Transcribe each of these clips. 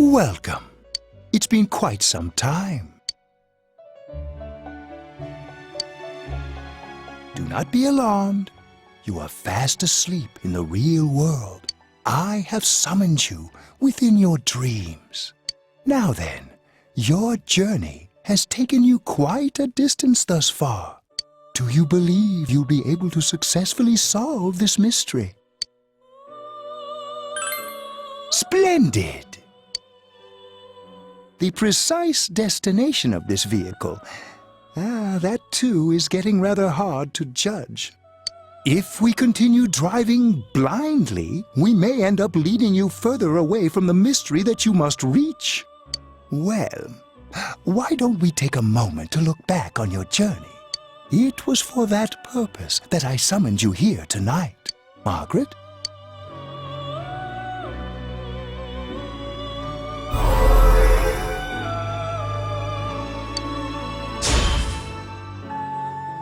Welcome. It's been quite some time. Do not be alarmed. You are fast asleep in the real world. I have summoned you within your dreams. Now then, your journey has taken you quite a distance thus far. Do you believe you'll be able to successfully solve this mystery? Splendid! The precise destination of this vehicle, that too is getting rather hard to judge. If we continue driving blindly, we may end up leading you further away from the mystery that you must reach. Well, why don't we take a moment to look back on your journey? It was for that purpose that I summoned you here tonight. Margaret?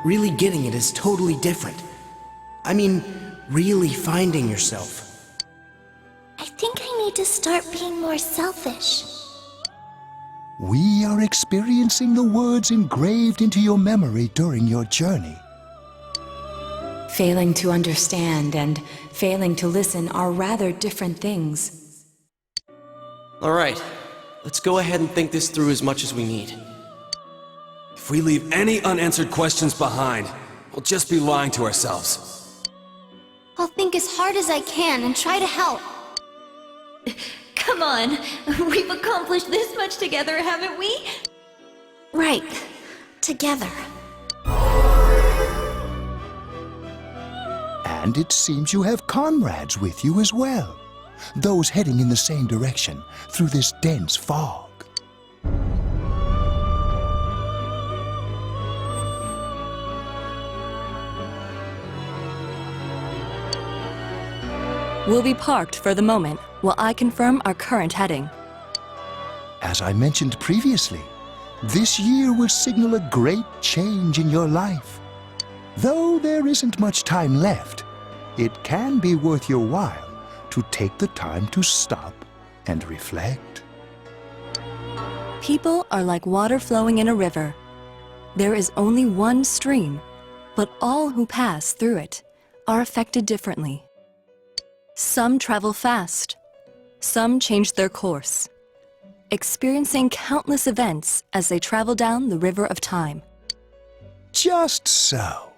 Really getting it is totally different. I mean, really finding yourself. I think I need to start being more selfish. We are experiencing the words engraved into your memory during your journey. Failing to understand and failing to listen are rather different things. All right, let's go ahead and think this through as much as we need. If we leave any unanswered questions behind, we'll just be lying to ourselves. I'll think as hard as I can and try to help. Come on, we've accomplished this much together, haven't we? Right. Together. And it seems you have comrades with you as well. Those heading in the same direction through this dense fog. We'll be parked for the moment while I confirm our current heading. As I mentioned previously, this year will signal a great change in your life. Though there isn't much time left, it can be worth your while to take the time to stop and reflect. People are like water flowing in a river. There is only one stream, but all who pass through it are affected differently. Some travel fast, some change their course, experiencing countless events as they travel down the river of time. Just so.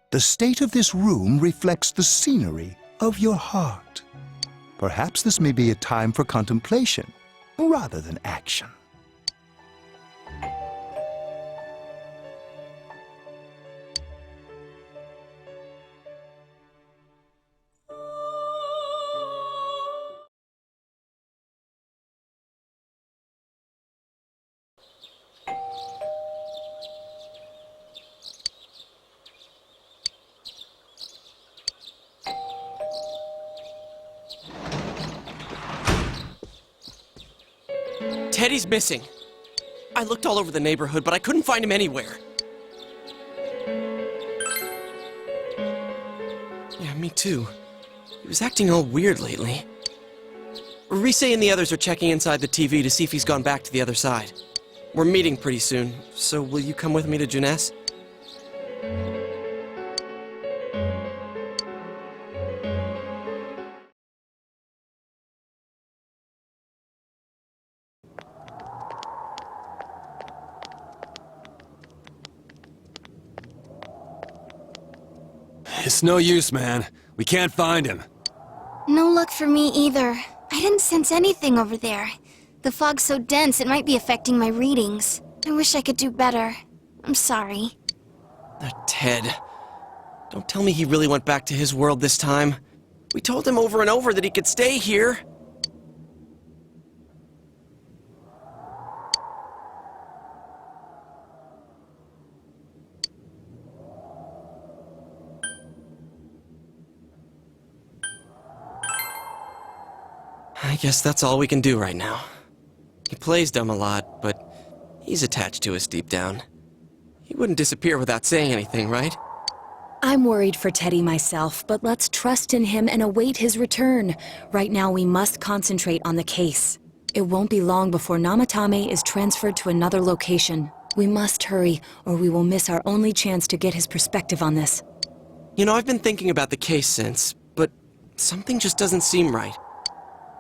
The state of this room reflects the scenery of your heart. Perhaps this may be a time for contemplation rather than action. Teddy's missing. I looked all over the neighborhood, but I couldn't find him anywhere. Yeah, me too. He was acting all weird lately. Rise and the others are checking inside the TV to see if he's gone back to the other side. We're meeting pretty soon, so will you come with me to Jeunesse? It's no use, man. We can't find him. No luck for me either. I didn't sense anything over there. The fog's so dense it might be affecting my readings. I wish I could do better. I'm sorry. That Ted. Don't tell me he really went back to his world this time. We told him over and over that he could stay here. I guess that's all we can do right now. He plays dumb a lot, but he's attached to us deep down. He wouldn't disappear without saying anything, right? I'm worried for Teddy myself, but let's trust in him and await his return. Right now we must concentrate on the case. It won't be long before Namatame is transferred to another location. We must hurry, or we will miss our only chance to get his perspective on this. You know, I've been thinking about the case since, but something just doesn't seem right.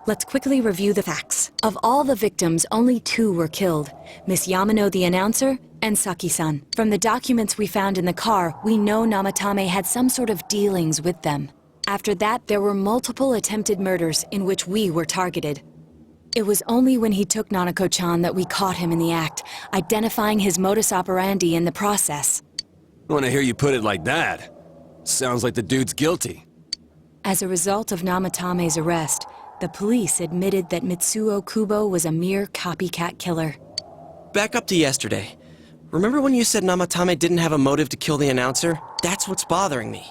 Let's quickly review the facts. Of all the victims, only 2 were killed. Miss Yamano, the announcer, and Saki-san. From the documents we found in the car, we know Namatame had some sort of dealings with them. After that, there were multiple attempted murders in which we were targeted. It was only when he took Nanako-chan that we caught him in the act, identifying his modus operandi in the process. I want to hear you put it like that. Sounds like the dude's guilty. As a result of Namatame's arrest, the police admitted that Mitsuo Kubo was a mere copycat killer. Back up to yesterday. Remember when you said Namatame didn't have a motive to kill the announcer? That's what's bothering me.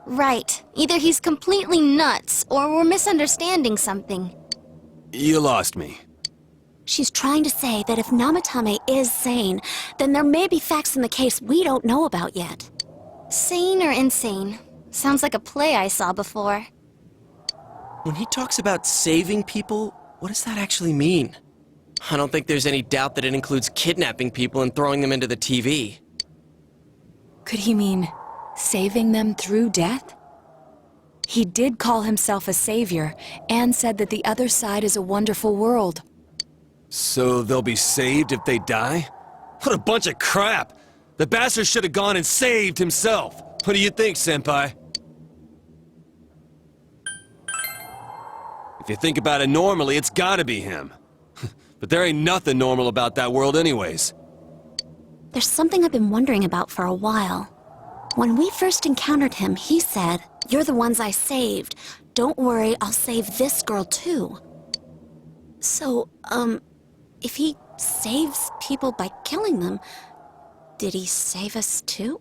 Right. Either he's completely nuts, or we're misunderstanding something. You lost me. She's trying to say that if Namatame is sane, then there may be facts in the case we don't know about yet. Sane or insane? Sounds like a play I saw before. When he talks about saving people, what does that actually mean? I don't think there's any doubt that it includes kidnapping people and throwing them into the TV. Could he mean saving them through death? He did call himself a savior, and said that the other side is a wonderful world. So they'll be saved if they die? What a bunch of crap! The bastard should have gone and saved himself! What do you think, Senpai? If you think about it normally, it's gotta be him. But there ain't nothing normal about that world anyways. There's something I've been wondering about for a while. When we first encountered him, he said, "You're the ones I saved. Don't worry, I'll save this girl too." So, if he saves people by killing them, did he save us too?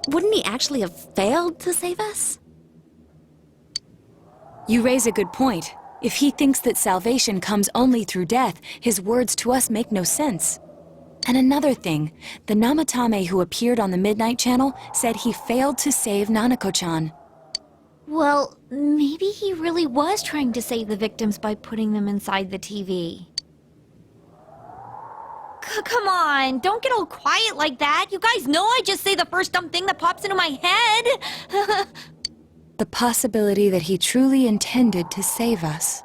Wouldn't he actually have failed to save us? You raise a good point. If he thinks that salvation comes only through death, his words to us make no sense. And another thing, the Namatame who appeared on the Midnight Channel said he failed to save Nanako-chan. Well, maybe he really was trying to save the victims by putting them inside the TV. Come on, don't get all quiet like that. You guys know I just say the first dumb thing that pops into my head. The possibility that he truly intended to save us.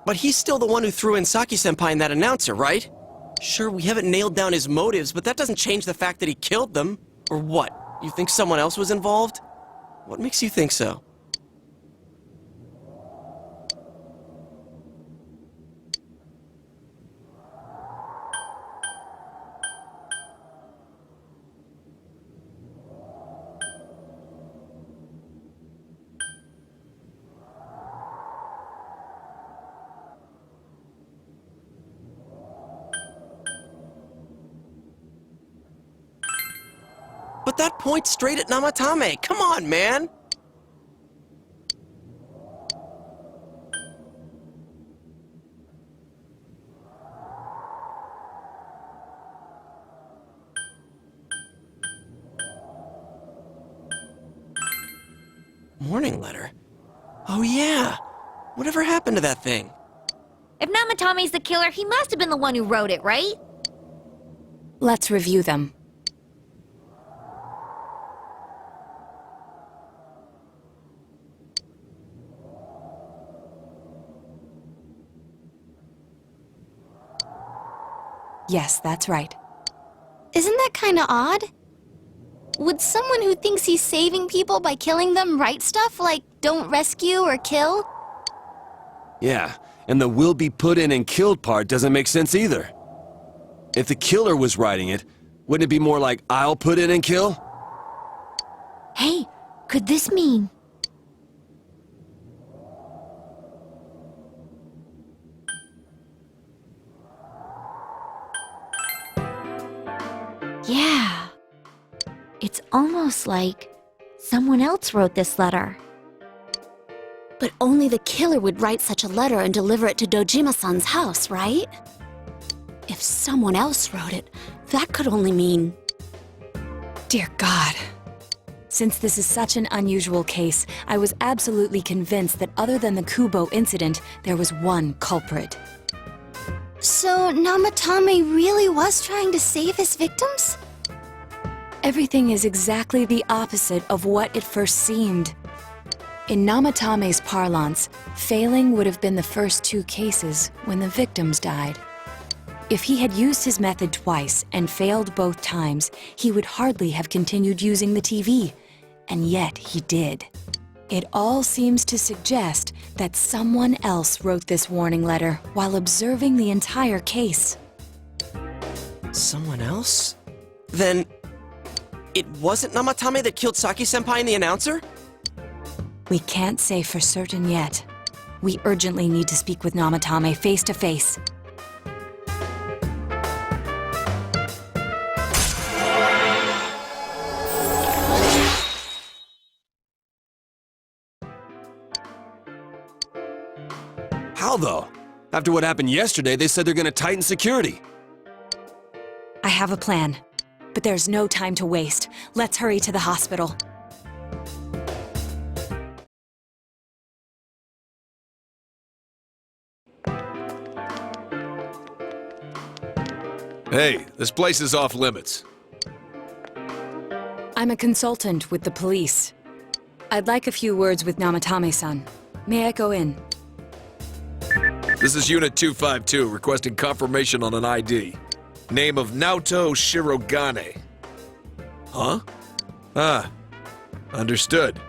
But he's still the one who threw in Saki-senpai and that announcer, right? Sure, we haven't nailed down his motives, but that doesn't change the fact that he killed them. Or what? You think someone else was involved? What makes you think so? But that points straight at Namatame. Come on, man! Morning letter? Oh yeah! Whatever happened to that thing? If Namatame's the killer, he must have been the one who wrote it, right? Let's review them. Yes, that's right. Isn't that kinda odd? Would someone who thinks he's saving people by killing them write stuff like, don't rescue or kill? Yeah, and the will be put in and killed part doesn't make sense either. If the killer was writing it, wouldn't it be more like, I'll put in and kill? Hey, could this mean... Yeah. It's almost like someone else wrote this letter. But only the killer would write such a letter and deliver it to Dojima-san's house, right? If someone else wrote it, that could only mean... Dear God. Since this is such an unusual case, I was absolutely convinced that other than the Kubo incident, there was one culprit. So, Namatame really was trying to save his victims? Everything is exactly the opposite of what it first seemed. In Namatame's parlance, failing would have been the first two cases when the victims died. If he had used his method twice and failed both times, he would hardly have continued using the TV. And yet he did. It all seems to suggest that someone else wrote this warning letter while observing the entire case. Someone else? Then... it wasn't Namatame that killed Saki-senpai and the announcer? We can't say for certain yet. We urgently need to speak with Namatame face to face. How though? After what happened yesterday, they said they're gonna tighten security. I have a plan, but there's no time to waste. Let's hurry to the hospital. Hey, this place is off limits. I'm a consultant with the police. I'd like a few words with Namatame-san. May I go in? This is Unit 252, requesting confirmation on an ID. Name of Naoto Shirogane. Huh? Ah, understood.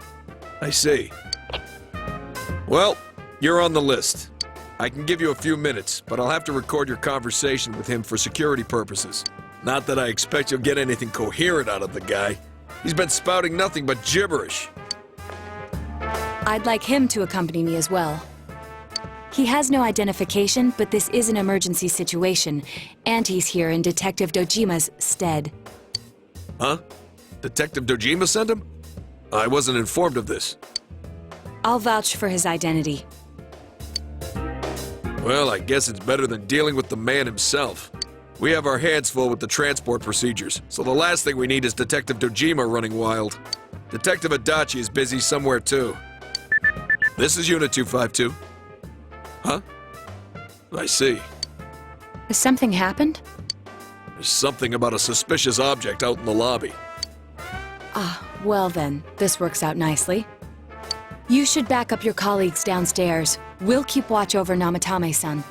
I see. Well, you're on the list. I can give you a few minutes, but I'll have to record your conversation with him for security purposes. Not that I expect you'll get anything coherent out of the guy. He's been spouting nothing but gibberish. I'd like him to accompany me as well. He has no identification, but this is an emergency situation, and he's here in Detective Dojima's stead. Huh? Detective Dojima sent him? I wasn't informed of this. I'll vouch for his identity. Well, I guess it's better than dealing with the man himself. We have our hands full with the transport procedures, so the last thing we need is Detective Dojima running wild. Detective Adachi is busy somewhere too. This is Unit 252. Huh? I see. Has something happened? There's something about a suspicious object out in the lobby. Ah, well then, this works out nicely. You should back up your colleagues downstairs. We'll keep watch over Namatame-san.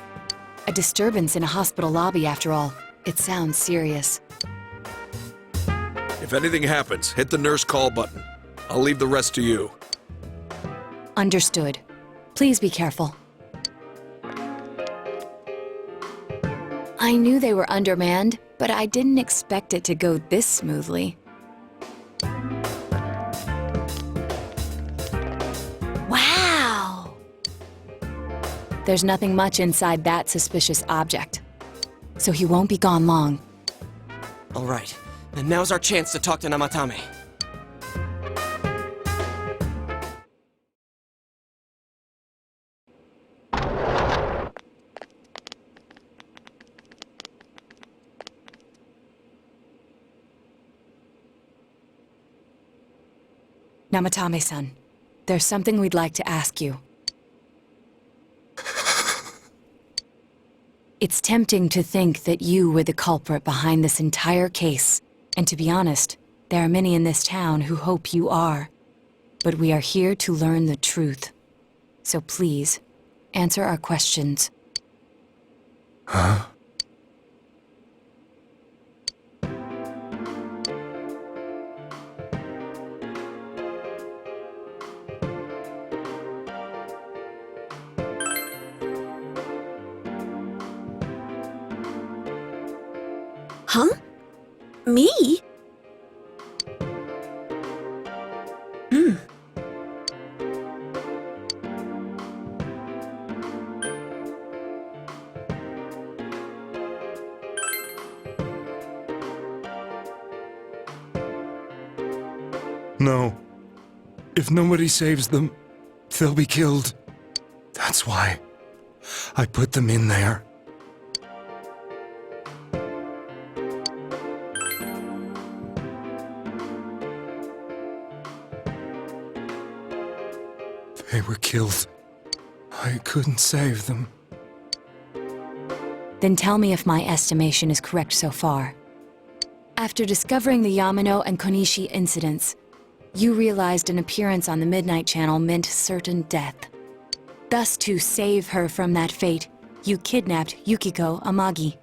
A disturbance in a hospital lobby, after all. It sounds serious. If anything happens, hit the nurse call button. I'll leave the rest to you. Understood. Please be careful. I knew they were undermanned, but I didn't expect it to go this smoothly. Wow! There's nothing much inside that suspicious object, so he won't be gone long. All right, and now's our chance to talk to Namatame. Namatame-san, there's something we'd like to ask you. It's tempting to think that you were the culprit behind this entire case. And to be honest, there are many in this town who hope you are. But we are here to learn the truth. So please, answer our questions. Huh? Huh? Me? No. If nobody saves them, they'll be killed. That's why I put them in there. killed. I couldn't save them. Then tell me if my estimation is correct so far. After discovering the Yamano and Konishi incidents, you realized an appearance on the Midnight Channel meant certain death. Thus, to save her from that fate, you kidnapped Yukiko Amagi.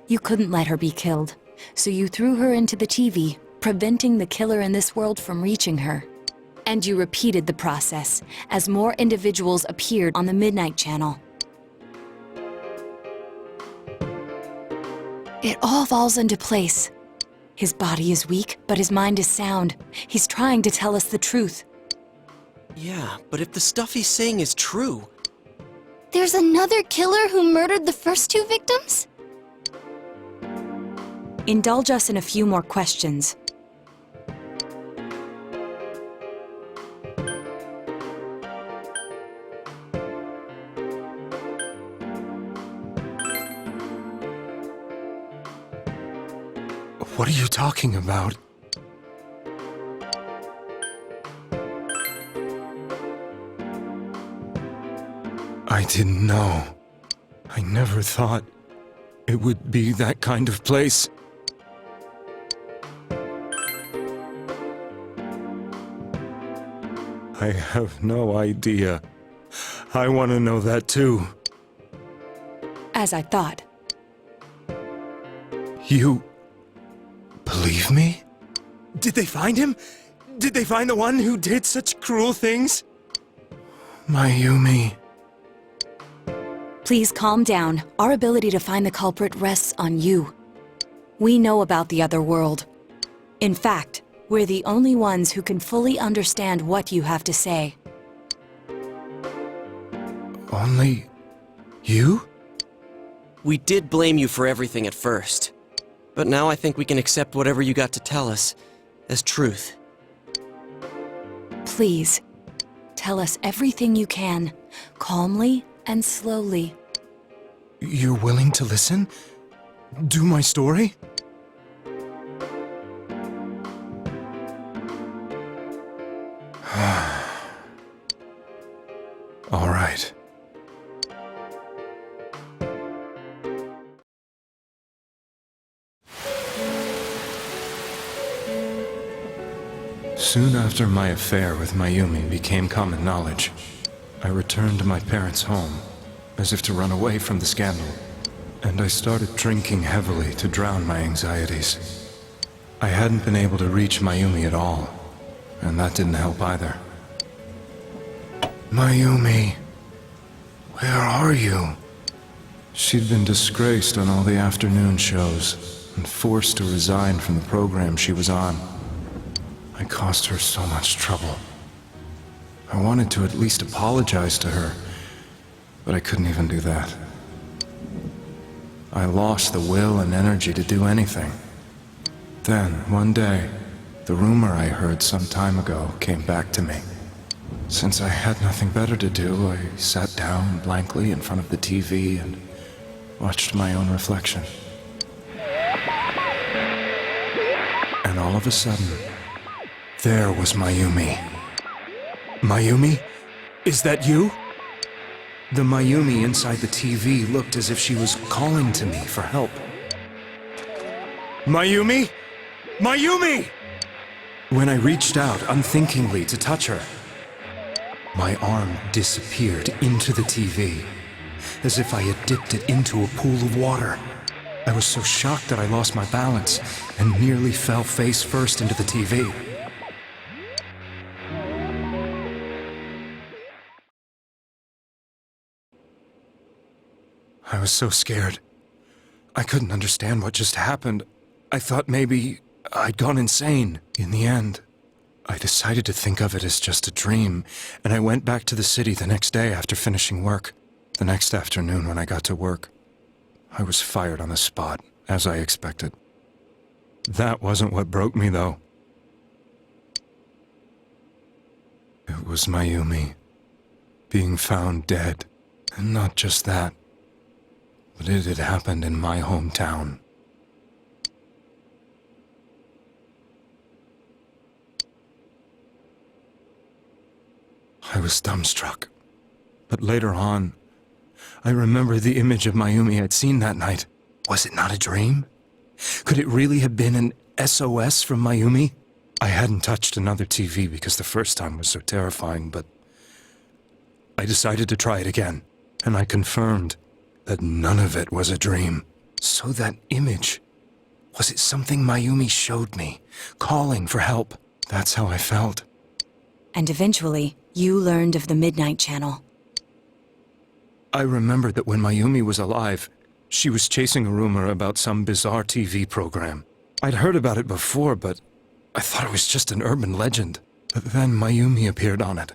You couldn't let her be killed, so you threw her into the TV, preventing the killer in this world from reaching her. And you repeated the process as more individuals appeared on the Midnight Channel. It all falls into place. His body is weak, but his mind is sound. He's trying to tell us the truth. Yeah, but if the stuff he's saying is true... There's another killer who murdered the first two victims? Indulge us in a few more questions. What are you talking about? I didn't know. I never thought it would be that kind of place. I have no idea. I want to know that too. As I thought. You believe me? Did they find him? Did they find the one who did such cruel things? Mayumi. Please calm down. Our ability to find the culprit rests on you. We know about the other world. In fact, we're the only ones who can fully understand what you have to say. Only you? We did blame you for everything at first. But now I think we can accept whatever you got to tell us as truth. Please, tell us everything you can, calmly and slowly. You're willing to listen? Do my story? All right. Soon after my affair with Mayumi became common knowledge, I returned to my parents' home, as if to run away from the scandal, and I started drinking heavily to drown my anxieties. I hadn't been able to reach Mayumi at all, and that didn't help either. Mayumi, where are you? She'd been disgraced on all the afternoon shows, and forced to resign from the program she was on. I caused her so much trouble. I wanted to at least apologize to her, but I couldn't even do that. I lost the will and energy to do anything. Then, one day, the rumor I heard some time ago came back to me. Since I had nothing better to do, I sat down blankly in front of the TV and watched my own reflection. And all of a sudden, there was Mayumi. Mayumi? Is that you? The Mayumi inside the TV looked as if she was calling to me for help. Mayumi? Mayumi! When I reached out unthinkingly to touch her, my arm disappeared into the TV, as if I had dipped it into a pool of water. I was so shocked that I lost my balance and nearly fell face first into the TV. I was so scared. I couldn't understand what just happened. I thought maybe I'd gone insane. In the end, I decided to think of it as just a dream, and I went back to the city the next day after finishing work. The next afternoon when I got to work, I was fired on the spot, as I expected. That wasn't what broke me, though. It was Mayumi being found dead, and not just that. But it had happened in my hometown. I was dumbstruck. But later on, I remember the image of Mayumi I'd seen that night. Was it not a dream? Could it really have been an SOS from Mayumi? I hadn't touched another TV because the first time was so terrifying, but I decided to try it again, and I confirmed that none of it was a dream. So that image, was it something Mayumi showed me, calling for help? That's how I felt. And eventually, you learned of the Midnight Channel. I remembered that when Mayumi was alive, she was chasing a rumor about some bizarre TV program. I'd heard about it before, but I thought it was just an urban legend. But then Mayumi appeared on it,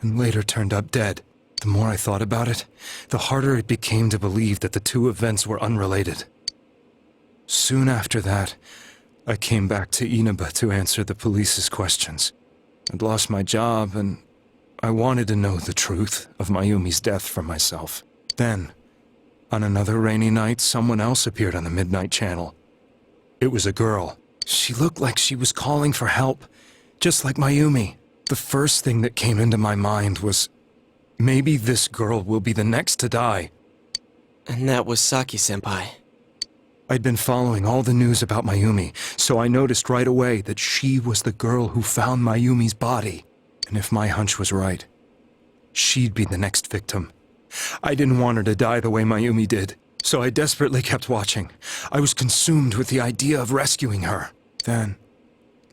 and later turned up dead. The more I thought about it, the harder it became to believe that the two events were unrelated. Soon after that, I came back to Inaba to answer the police's questions. I'd lost my job, and I wanted to know the truth of Mayumi's death for myself. Then, on another rainy night, someone else appeared on the Midnight Channel. It was a girl. She looked like she was calling for help, just like Mayumi. The first thing that came into my mind was, maybe this girl will be the next to die. And that was Saki-senpai. I'd been following all the news about Mayumi, so I noticed right away that she was the girl who found Mayumi's body. And if my hunch was right, she'd be the next victim. I didn't want her to die the way Mayumi did, so I desperately kept watching. I was consumed with the idea of rescuing her. Then,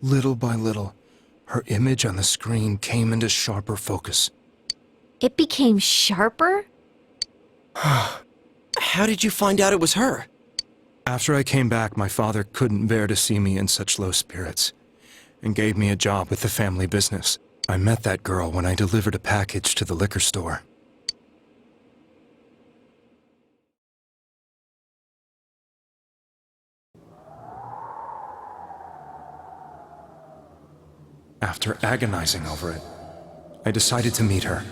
little by little, her image on the screen came into sharper focus. It became sharper? How did you find out it was her? After I came back, my father couldn't bear to see me in such low spirits, and gave me a job with the family business. I met that girl when I delivered a package to the liquor store. After agonizing over it, I decided to meet her,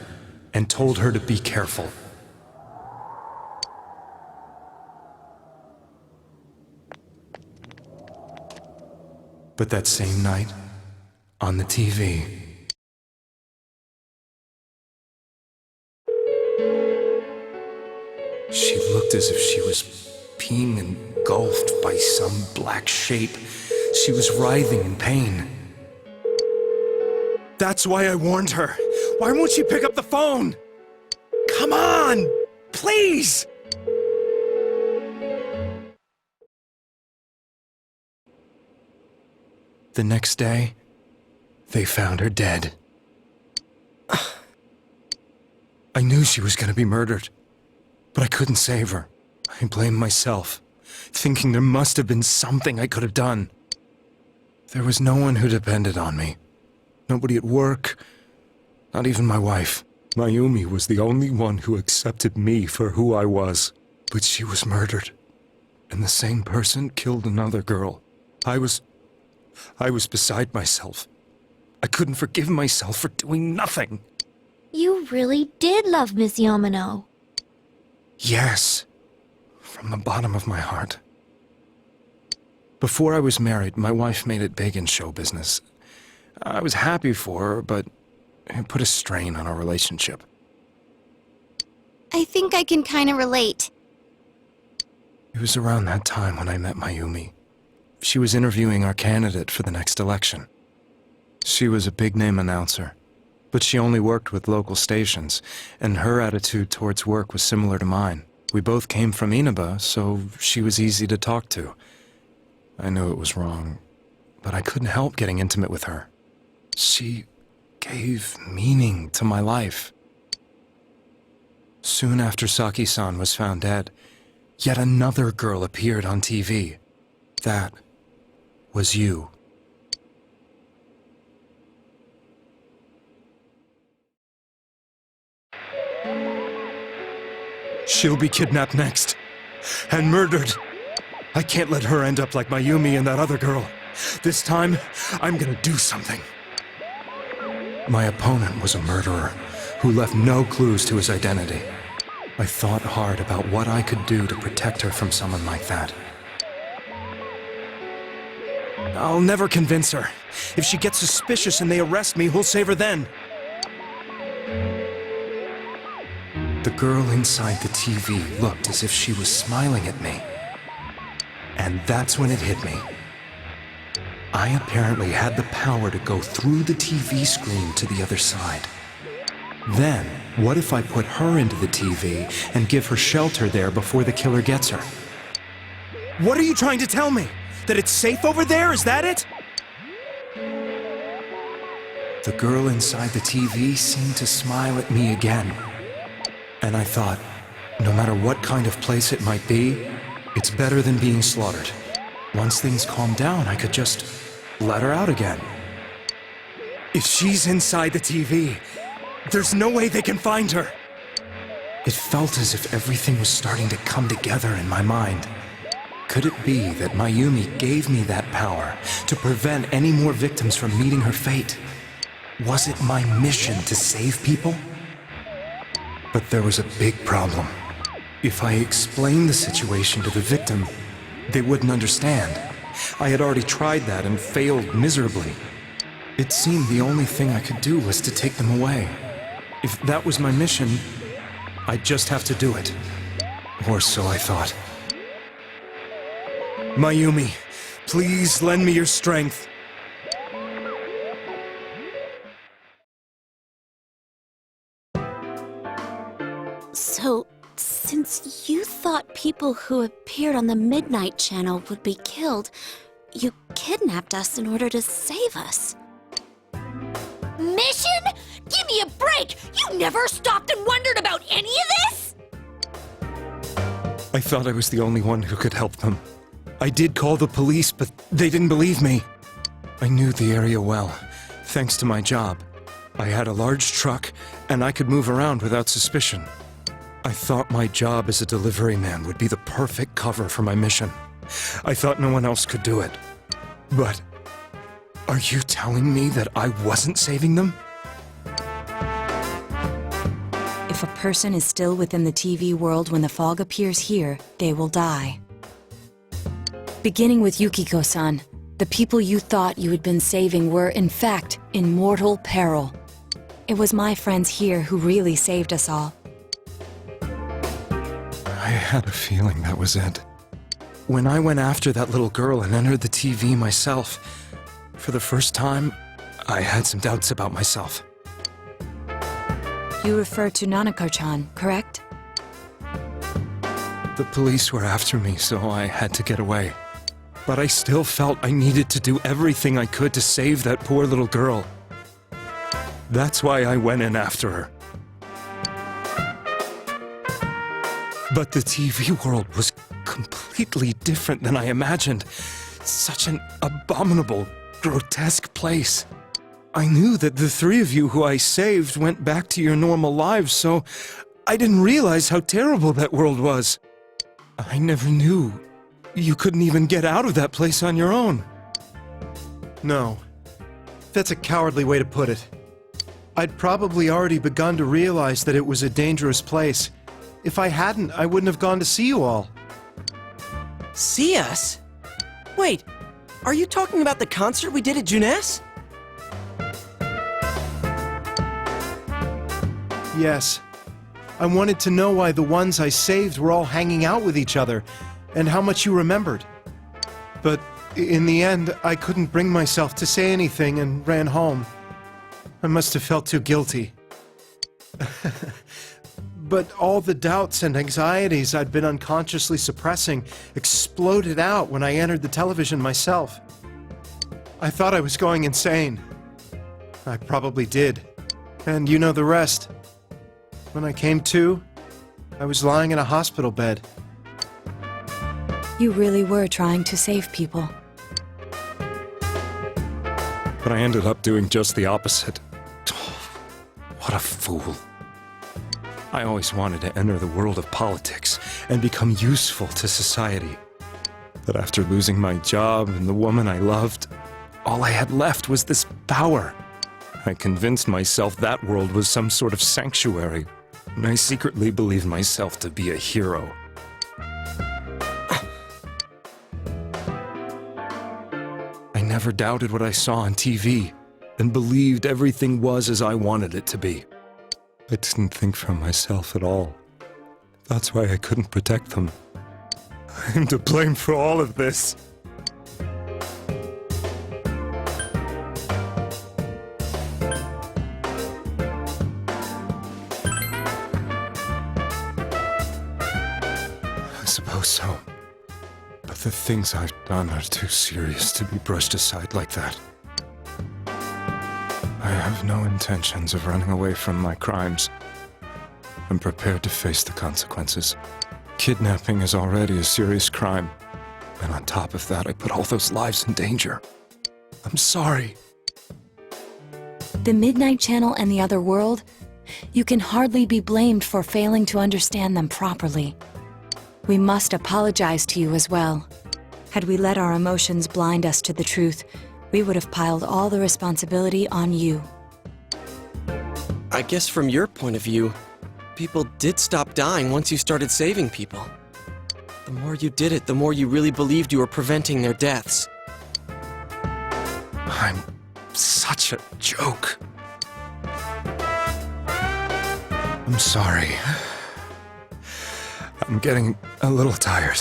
and told her to be careful. But that same night, on the TV, she looked as if she was being engulfed by some black shape. She was writhing in pain. That's why I warned her. Why won't she pick up the phone? Come on! Please! The next day, they found her dead. I knew she was going to be murdered, but I couldn't save her. I blamed myself, thinking there must have been something I could have done. There was no one who depended on me. Nobody at work, not even my wife. Mayumi was the only one who accepted me for who I was. But she was murdered, and the same person killed another girl. I was beside myself. I couldn't forgive myself for doing nothing. You really did love Miss Yamano. Yes, from the bottom of my heart. Before I was married, my wife made it big in show business. I was happy for her, but it put a strain on our relationship. I think I can kind of relate. It was around that time when I met Mayumi. She was interviewing our candidate for the next election. She was a big-name announcer, but she only worked with local stations, and her attitude towards work was similar to mine. We both came from Inaba, so she was easy to talk to. I knew it was wrong, but I couldn't help getting intimate with her. She gave meaning to my life. Soon after Saki-san was found dead, yet another girl appeared on TV. That was you. She'll be kidnapped next, and murdered. I can't let her end up like Mayumi and that other girl. This time, I'm gonna do something. My opponent was a murderer who left no clues to his identity. I thought hard about what I could do to protect her from someone like that. I'll never convince her. If she gets suspicious and they arrest me, who'll save her then? The girl inside the TV looked as if she was smiling at me. And that's when it hit me. I apparently had the power to go through the TV screen to the other side. Then, what if I put her into the TV and give her shelter there before the killer gets her? What are you trying to tell me? That it's safe over there? Is that it? The girl inside the TV seemed to smile at me again. And I thought, no matter what kind of place it might be, it's better than being slaughtered. Once things calm down, I could just let her out again. If she's inside the TV, there's no way they can find her. It felt as if everything was starting to come together in my mind. Could it be that Mayumi gave me that power to prevent any more victims from meeting her fate? Was it my mission to save people? But there was a big problem. If I explained the situation to the victim, they wouldn't understand. I had already tried that and failed miserably. It seemed the only thing I could do was to take them away. If that was my mission, I'd just have to do it. Or so I thought. Mayumi, please lend me your strength. So, since you thought people who appeared on the Midnight Channel would be killed, you kidnapped us in order to save us. Mission? Give me a break! You never stopped and wondered about any of this? I thought I was the only one who could help them. I did call the police, but they didn't believe me. I knew the area well, thanks to my job. I had a large truck, and I could move around without suspicion. I thought my job as a delivery man would be the perfect cover for my mission. I thought no one else could do it. But are you telling me that I wasn't saving them? If a person is still within the TV world when the fog appears here, they will die. Beginning with Yukiko-san, the people you thought you had been saving were, in fact, in mortal peril. It was my friends here who really saved us all. I had a feeling that was it. When I went after that little girl and entered the TV myself, for the first time, I had some doubts about myself. You refer to Nanako-chan, correct? The police were after me, so I had to get away. But I still felt I needed to do everything I could to save that poor little girl. That's why I went in after her. But the TV world was completely different than I imagined. Such an abominable, grotesque place. I knew that the three of you who I saved went back to your normal lives, so I didn't realize how terrible that world was. I never knew you couldn't even get out of that place on your own. No, that's a cowardly way to put it. I'd probably already begun to realize that it was a dangerous place. If I hadn't, I wouldn't have gone to see you all. See us? Wait, are you talking about the concert we did at Juness? Yes. I wanted to know why the ones I saved were all hanging out with each other, and how much you remembered. But in the end, I couldn't bring myself to say anything and ran home. I must have felt too guilty. But all the doubts and anxieties I'd been unconsciously suppressing exploded out when I entered the television myself. I thought I was going insane. I probably did. And you know the rest. When I came to, I was lying in a hospital bed. You really were trying to save people. But I ended up doing just the opposite. What a fool. I always wanted to enter the world of politics and become useful to society. But after losing my job and the woman I loved, all I had left was this power. I convinced myself that world was some sort of sanctuary, and I secretly believed myself to be a hero. I never doubted what I saw on TV, and believed everything was as I wanted it to be. I didn't think for myself at all. That's why I couldn't protect them. I'm to blame for all of this. I suppose so. But the things I've done are too serious to be brushed aside like that. I have no intentions of running away from my crimes. I'm prepared to face the consequences. Kidnapping is already a serious crime. And on top of that, I put all those lives in danger. I'm sorry. The Midnight Channel and the other world? You can hardly be blamed for failing to understand them properly. We must apologize to you as well. Had we let our emotions blind us to the truth, we would have piled all the responsibility on you. I guess from your point of view, people did stop dying once you started saving people. The more you did it, the more you really believed you were preventing their deaths. I'm such a joke. I'm sorry. I'm getting a little tired.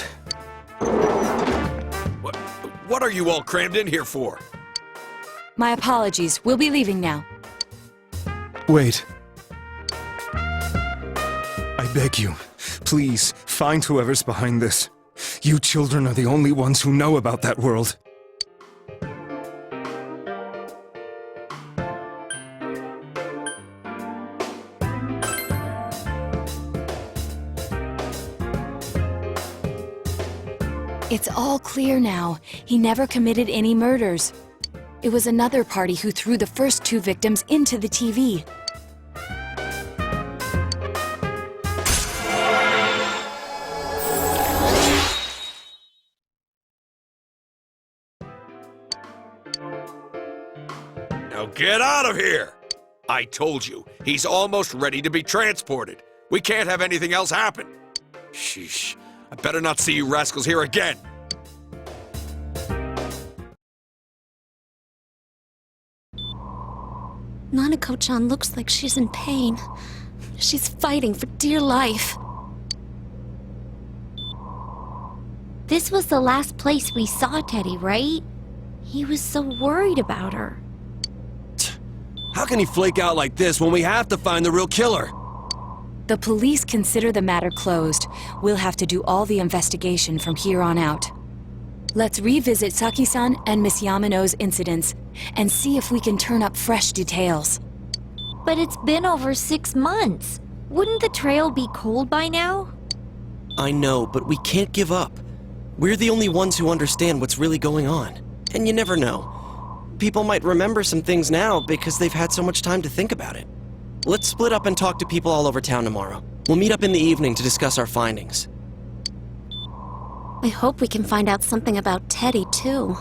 What are you all crammed in here for? My apologies. We'll be leaving now. Wait. I beg you, please, find whoever's behind this. You children are the only ones who know about that world. It's all clear now. He never committed any murders. It was another party who threw the first 2 victims into the TV. Now get out of here! I told you, he's almost ready to be transported. We can't have anything else happen. Sheesh. I better not see you rascals here again. Nanako-chan looks like she's in pain. She's fighting for dear life. This was the last place we saw Teddy, right? He was so worried about her. How can he flake out like this when we have to find the real killer? The police consider the matter closed. We'll have to do all the investigation from here on out. Let's revisit Saki-san and Miss Yamano's incidents and see if we can turn up fresh details. But it's been over 6 months. Wouldn't the trail be cold by now? I know, but we can't give up. We're the only ones who understand what's really going on. And you never know. People might remember some things now because they've had so much time to think about it. Let's split up and talk to people all over town tomorrow. We'll meet up in the evening to discuss our findings. I hope we can find out something about Teddy, too.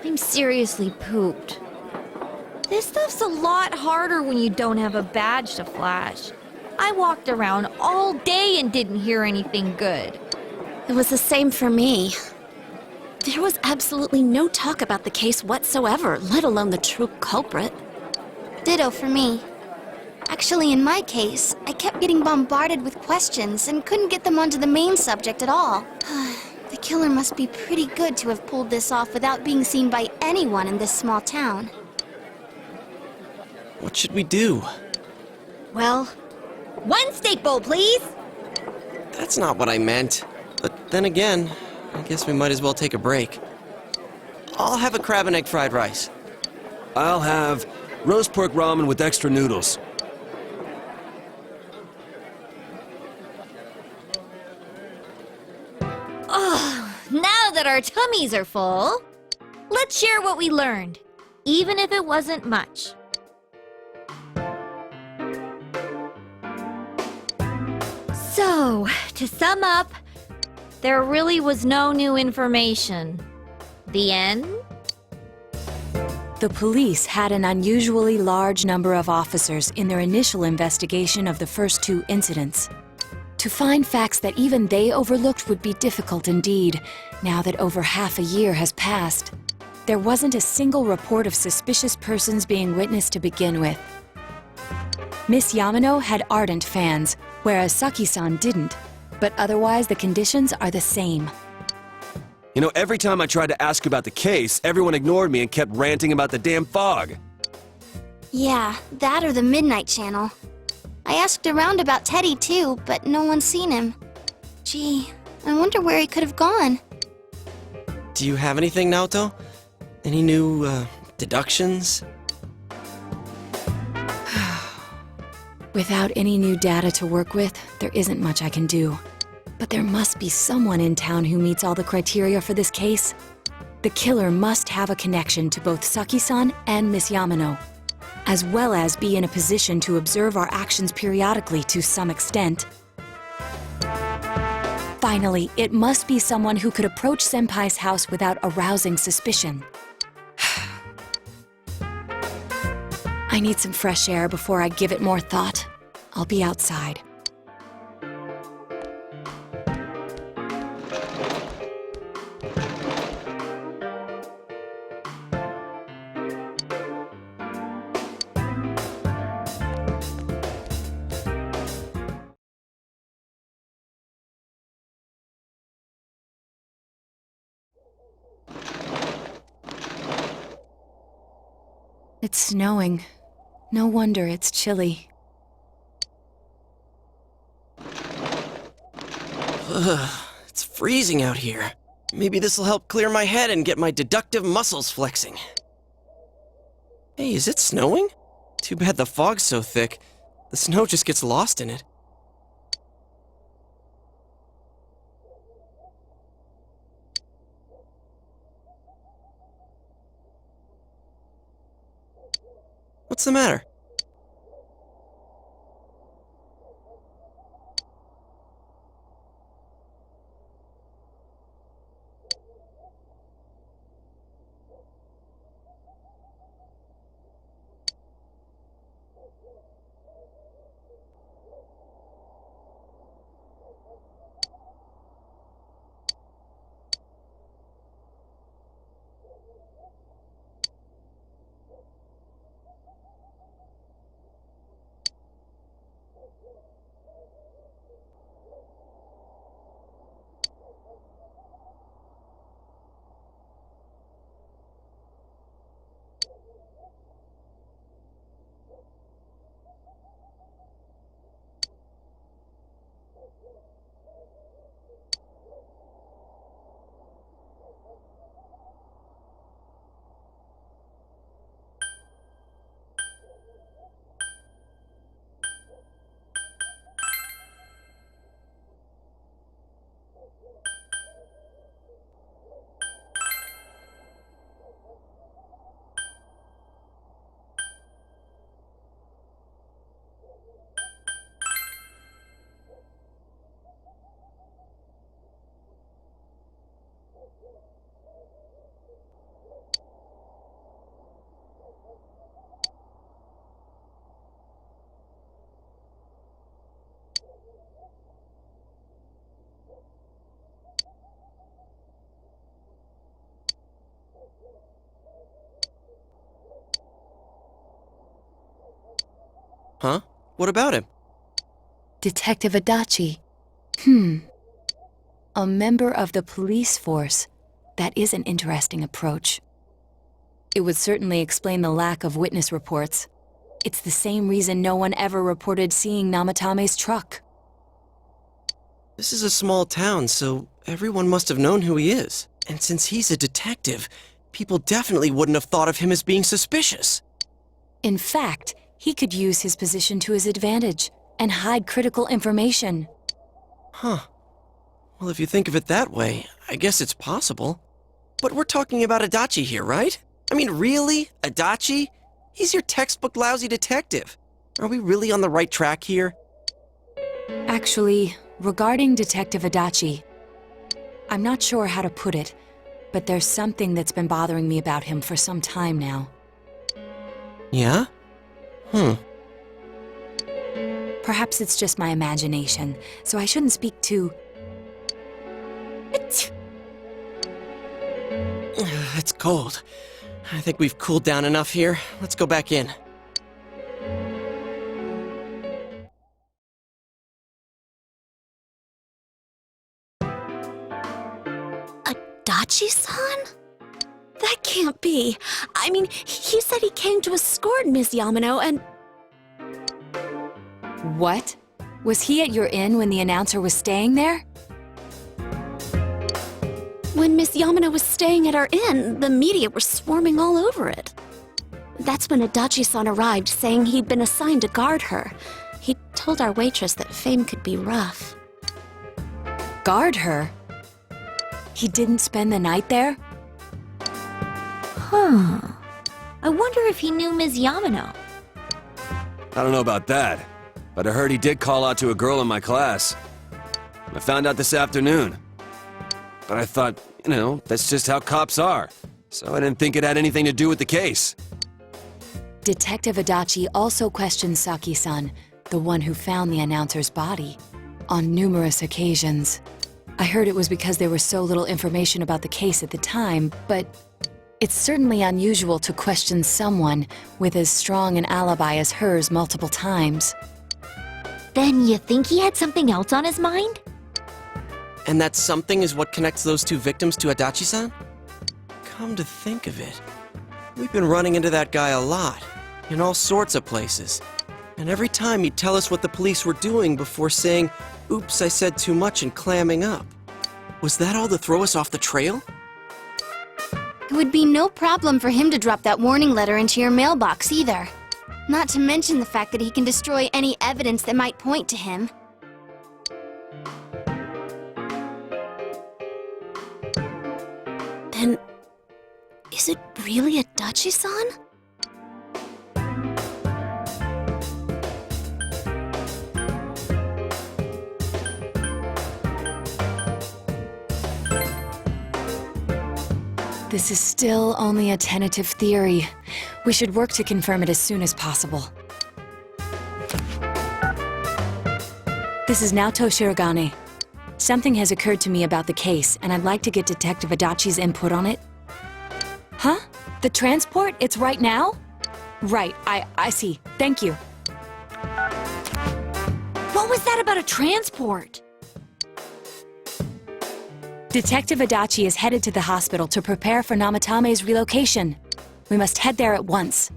I'm seriously pooped. This stuff's a lot harder when you don't have a badge to flash. I walked around all day and didn't hear anything good. It was the same for me. There was absolutely no talk about the case whatsoever, let alone the true culprit. Ditto for me. Actually, in my case, I kept getting bombarded with questions and couldn't get them onto the main subject at all. The killer must be pretty good to have pulled this off without being seen by anyone in this small town. What should we do? Well, one steak bowl, please! That's not what I meant. But then again, I guess we might as well take a break. I'll have a crab and egg fried rice. I'll have roast pork ramen with extra noodles. Now that our tummies are full, let's share what we learned, even if it wasn't much. So, to sum up, there really was no new information. The end? The police had an unusually large number of officers in their initial investigation of the first two incidents. To find facts that even they overlooked would be difficult indeed, now that over half a year has passed. There wasn't a single report of suspicious persons being witnessed to begin with. Miss Yamano had ardent fans, whereas Saki-san didn't, but otherwise the conditions are the same. You know, every time I tried to ask about the case, everyone ignored me and kept ranting about the damn fog. Yeah, that or the Midnight Channel. I asked around about Teddy too, but no one's seen him. Gee, I wonder where he could have gone. Do you have anything, Naoto? Any new, deductions? Without any new data to work with, there isn't much I can do. But there must be someone in town who meets all the criteria for this case. The killer must have a connection to both Saki-san and Miss Yamano, as well as be in a position to observe our actions periodically to some extent. Finally, it must be someone who could approach Senpai's house without arousing suspicion. I need some fresh air before I give it more thought. I'll be outside. It's snowing. No wonder it's chilly. It's freezing out here. Maybe this'll help clear my head and get my deductive muscles flexing. Hey, is it snowing? Too bad the fog's so thick. The snow just gets lost in it. What's the matter? Huh? What about him? Detective Adachi. A member of the police force. That is an interesting approach. It would certainly explain the lack of witness reports. It's the same reason no one ever reported seeing Namatame's truck. This is a small town, so everyone must have known who he is. And since he's a detective, people definitely wouldn't have thought of him as being suspicious. In fact, he could use his position to his advantage and hide critical information. Huh. Well, if you think of it that way, I guess it's possible. But we're talking about Adachi here, right? I mean, really? Adachi? He's your textbook lousy detective. Are we really on the right track here? Actually, regarding Detective Adachi, I'm not sure how to put it, but there's something that's been bothering me about him for some time now. Yeah? Perhaps it's just my imagination, so I shouldn't speak too... It's cold. I think we've cooled down enough here. Let's go back in. Adachi-san? That can't be. I mean, he said he came to escort Miss Yamano and... What? Was he at your inn when the announcer was staying there? When Miss Yamano was staying at our inn, the media were swarming all over it. That's when Adachi-san arrived, saying he'd been assigned to guard her. He told our waitress that fame could be rough. Guard her? He didn't spend the night there? Huh. I wonder if he knew Ms. Yamano. I don't know about that, but I heard he did call out to a girl in my class. I found out this afternoon. But I thought, that's just how cops are. So I didn't think it had anything to do with the case. Detective Adachi also questioned Saki-san, the one who found the announcer's body, on numerous occasions. I heard it was because there was so little information about the case at the time, but it's certainly unusual to question someone with as strong an alibi as hers multiple times. Then you think he had something else on his mind? And that something is what connects those two victims to Adachi-san? Come to think of it, we've been running into that guy a lot, in all sorts of places. And every time he'd tell us what the police were doing before saying, "Oops, I said too much," and clamming up. Was that all to throw us off the trail? It would be no problem for him to drop that warning letter into your mailbox either. Not to mention the fact that he can destroy any evidence that might point to him. Then, is it really Adachi-san? This is still only a tentative theory. We should work to confirm it as soon as possible. This is Naoto Shirogane. Something has occurred to me about the case, and I'd like to get Detective Adachi's input on it. Huh? The transport? It's right now? Right, I see. Thank you. What was that about a transport? Detective Adachi is headed to the hospital to prepare for Namatame's relocation. We must head there at once.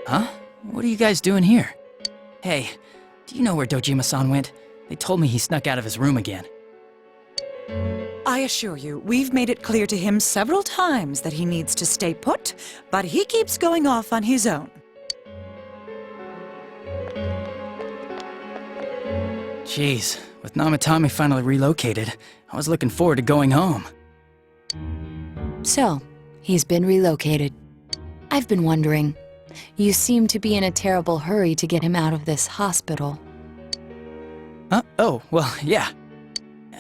Huh? What are you guys doing here? Hey, do you know where Dojima-san went? They told me he snuck out of his room again. I assure you, we've made it clear to him several times that he needs to stay put, but he keeps going off on his own. Jeez, with Namatame finally relocated, I was looking forward to going home. So, he's been relocated. I've been wondering. You seem to be in a terrible hurry to get him out of this hospital. Huh? Oh, well, yeah.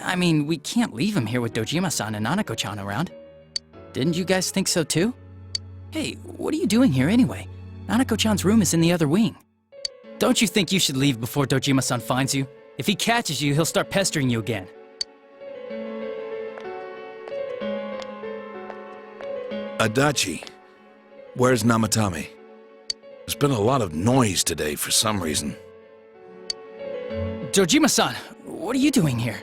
I mean, we can't leave him here with Dojima-san and Nanako-chan around. Didn't you guys think so too? Hey, what are you doing here anyway? Nanako-chan's room is in the other wing. Don't you think you should leave before Dojima-san finds you? If he catches you, he'll start pestering you again. Adachi, where's Namatame? There's been a lot of noise today for some reason. Dojima-san, what are you doing here?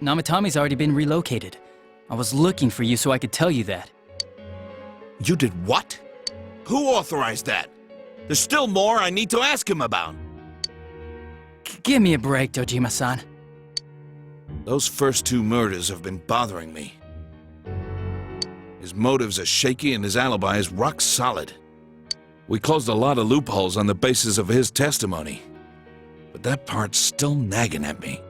Namatame's already been relocated. I was looking for you so I could tell you that. You did what? Who authorized that? There's still more I need to ask him about. Give me a break, Dojima-san. Those first 2 murders have been bothering me. His motives are shaky and his alibi is rock solid. We closed a lot of loopholes on the basis of his testimony. But that part's still nagging at me.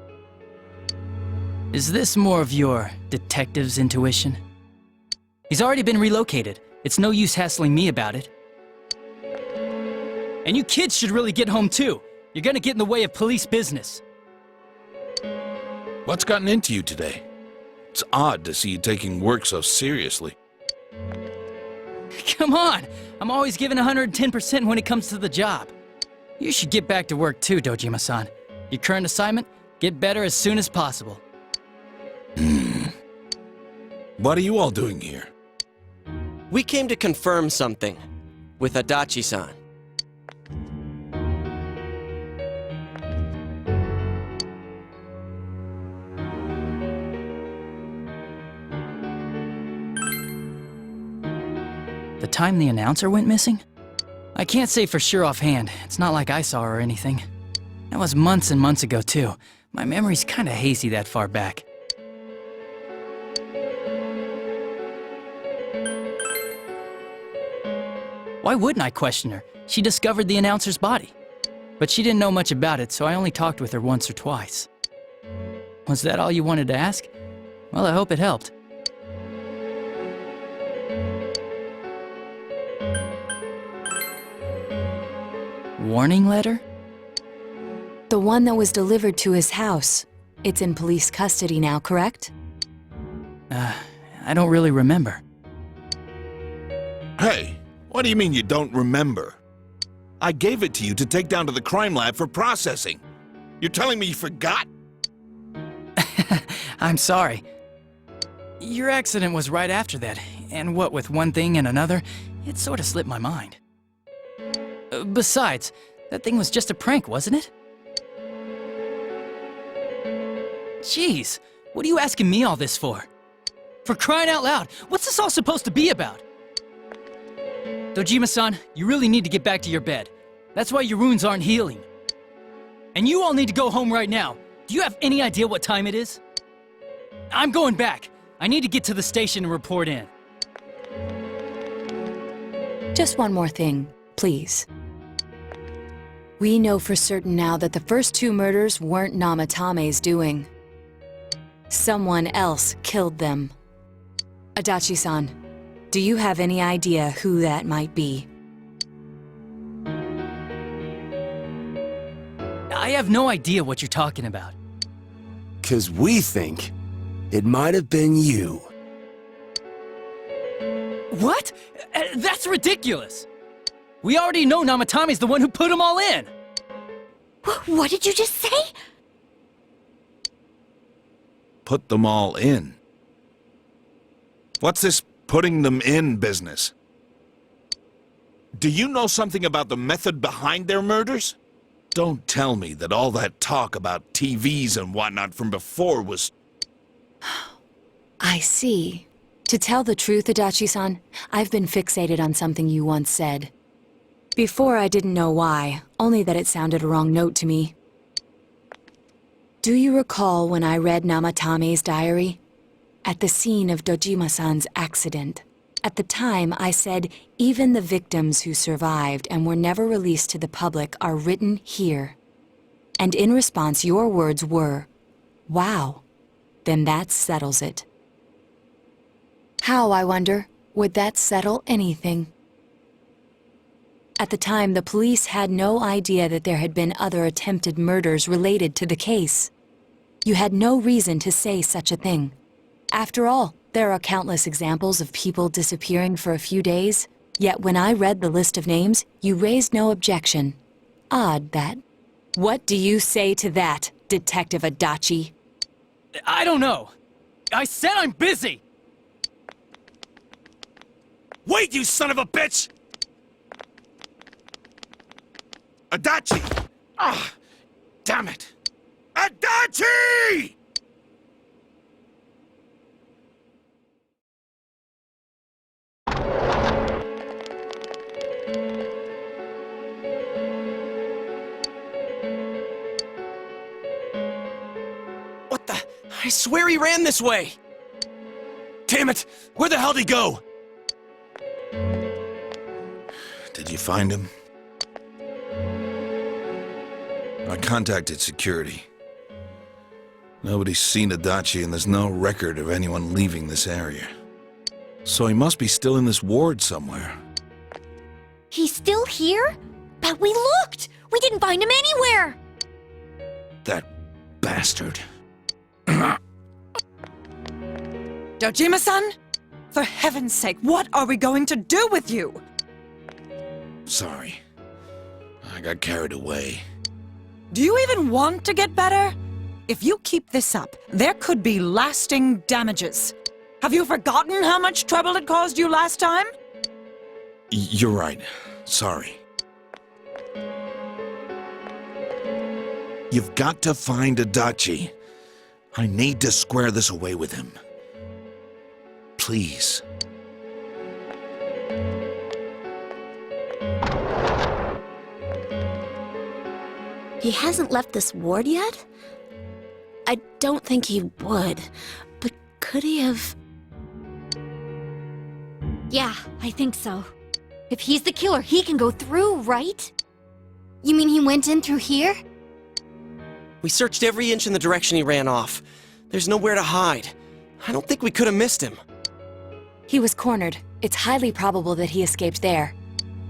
Is this more of your detective's intuition? He's already been relocated. It's no use hassling me about it. And you kids should really get home too. You're gonna get in the way of police business. What's gotten into you today? It's odd to see you taking work so seriously. Come on! I'm always giving 110% when it comes to the job. You should get back to work too, Dojima-san. Your current assignment? Get better as soon as possible. What are you all doing here? We came to confirm something with Adachi-san. The time the announcer went missing? I can't say for sure offhand. It's not like I saw her or anything. That was months and months ago too. My memory's kinda hazy that far back. Why wouldn't I question her? She discovered the announcer's body. But she didn't know much about it, so I only talked with her once or twice. Was that all you wanted to ask? Well, I hope it helped. Warning letter? The one that was delivered to his house. It's in police custody now, correct? I don't really remember. Hey, what do you mean you don't remember? I gave it to you to take down to the crime lab for processing. You're telling me you forgot? I'm sorry. Your accident was right after that, and what with one thing and another, it sort of slipped my mind. Besides, that thing was just a prank, wasn't it? Jeez, what are you asking me all this for? For crying out loud, what's this all supposed to be about? Dojima-san, you really need to get back to your bed. That's why your wounds aren't healing. And you all need to go home right now. Do you have any idea what time it is? I'm going back. I need to get to the station and report in. Just one more thing, please. We know for certain now that the first 2 murders weren't Namatame's doing. Someone else killed them. Adachi-san, do you have any idea who that might be? I have no idea what you're talking about. 'Cause we think it might have been you. What? That's ridiculous! We already know Namatame's the one who put them all in! What did you just say? Put them all in. What's this putting them in business? Do you know something about the method behind their murders? Don't tell me that all that talk about TVs and whatnot from before was... I see. To tell the truth, Adachi-san, I've been fixated on something you once said. Before I didn't know why, only that it sounded a wrong note to me. Do you recall when I read Namatame's diary? At the scene of Dojima-san's accident. At the time, I said, even the victims who survived and were never released to the public are written here. And in response, your words were, wow, then that settles it. How, I wonder, would that settle anything? At the time, the police had no idea that there had been other attempted murders related to the case. You had no reason to say such a thing. After all, there are countless examples of people disappearing for a few days, yet when I read the list of names, you raised no objection. Odd, that. What do you say to that, Detective Adachi? I don't know. I said I'm busy! Wait, you son of a bitch! Adachi! Ah, damn it! Adachi! What the? I swear he ran this way! Damn it! Where the hell'd he go? Did you find him? I contacted security. Nobody's seen Adachi and there's no record of anyone leaving this area. So he must be still in this ward somewhere. He's still here? But we looked! We didn't find him anywhere! That bastard. Dojima-san? For heaven's sake, what are we going to do with you? Sorry. I got carried away. Do you even want to get better? If you keep this up, there could be lasting damages. Have you forgotten how much trouble it caused you last time? You're right. Sorry. You've got to find Adachi. I need to square this away with him. Please. He hasn't left this ward yet? I don't think he would, but could he have... Yeah, I think so. If he's the killer, he can go through, right? You mean he went in through here? We searched every inch in the direction he ran off. There's nowhere to hide. I don't think we could have missed him. He was cornered. It's highly probable that he escaped there.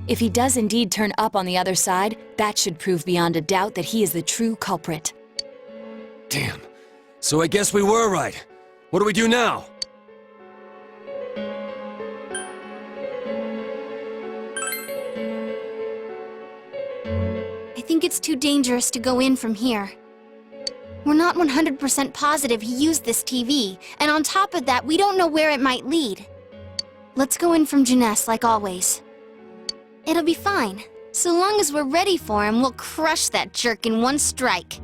If he does indeed turn up on the other side, that should prove beyond a doubt that he is the true culprit. Damn. So I guess we were right. What do we do now? I think it's too dangerous to go in from here. We're not 100% positive he used this TV, and on top of that, we don't know where it might lead. Let's go in from Jeunesse, like always. It'll be fine. So long as we're ready for him, we'll crush that jerk in one strike.